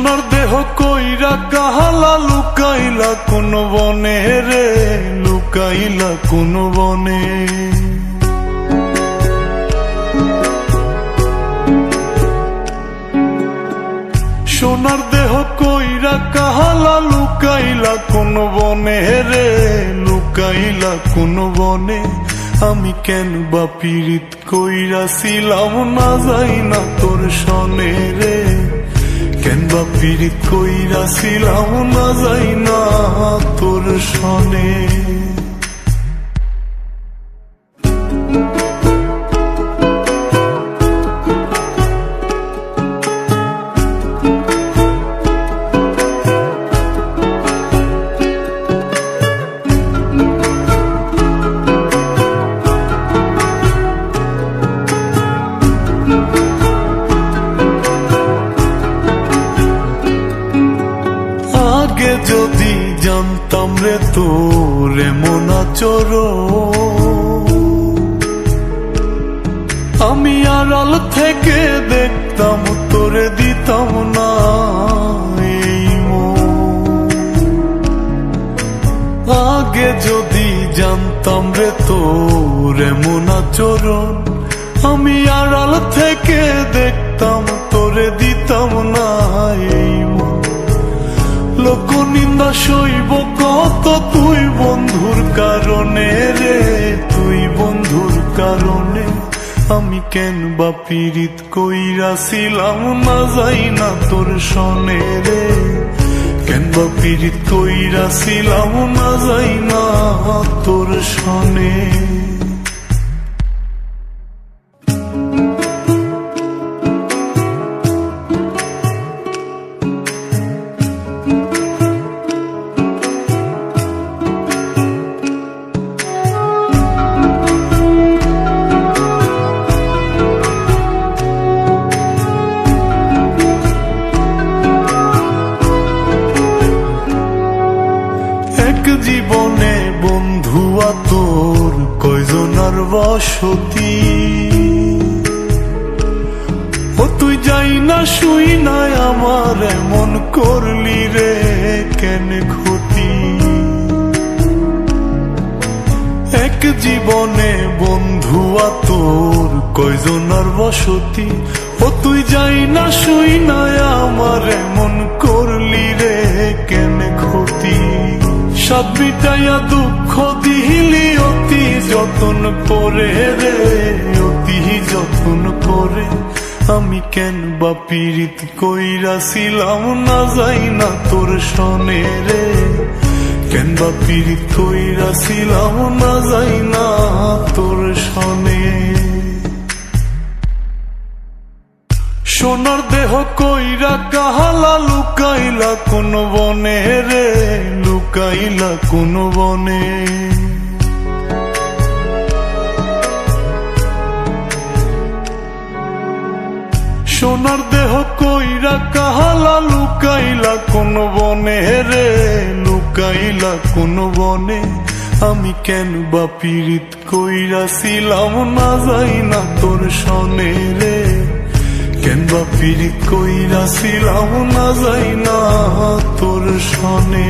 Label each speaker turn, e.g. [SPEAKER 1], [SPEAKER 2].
[SPEAKER 1] সোনার দেহ কইরা কাহালা লুকাইলা কোন বনে রে, লুকাইলা কোন বনে। সোনার দেহ কইরা কাহালা লুকাইলা কোন বনে রে, লুকাইলা কোন বনে। আমি কেন বা পীড়িত কইরাছিলাম না যাই না তোর সনে রে, কেন বা পীড়িত কইরাছিলাম না যাই না তোর সনে। আগে যদি জানতাম রে তোর এমন আচরণ, আমি আড়াল থেকে দেখতাম তোরে দিতাম না এই মন। আগে যদি জানতাম রে তোর এমন আচরণ, আমি আড়াল থেকে দেখতাম তোরে দিতাম না এই মন। লোক নিন্দা সইব কত তুই বন্ধুর কারণে রে, তুই বন্ধুর কারণে। আমি কেন বা পীড়িত কইরাছিলাম না যাই না তোর সনে রে, কেন বা পীড়িত কইরাছিলাম না যাই না তোর সনে। জীবনে বন্ধুয়া তোর কয়জনার বসতি, ও তুই যাই না শুই নাই আমার এমন করলি রে কেন ক্ষতি। এক জীবনে বন্ধুয়া তোর কয়জনার বসতি, ও তুই যাই না শুই নাই আমার এমন করলি রে কেন ক্ষতি। সব মিটাইয়া দুঃখ দিলি অতি যতন করে রে, অতি যতন করে। আমি কেন বা পীড়িত কইরাছিলাম না যাই না তোর সনে রে, কেন বা পীড়িত কইরাছিলাম না যাই না তোর সনে। সোনার দেহ কইরা কাহালা লুকাইলা কোন বনে রে, লুকাইলা কোন বনে। সোনার দেহ কইরা কাহালা লুকাইলা কোন বনে রে, লুকাইলা কোন বনে। আমি কেন বা পীড়িত কইরাছিলাম না যাই না তোর সনে রে, কেন বা পীড়িত কইরাছিলাম না যাই না তোর সনে।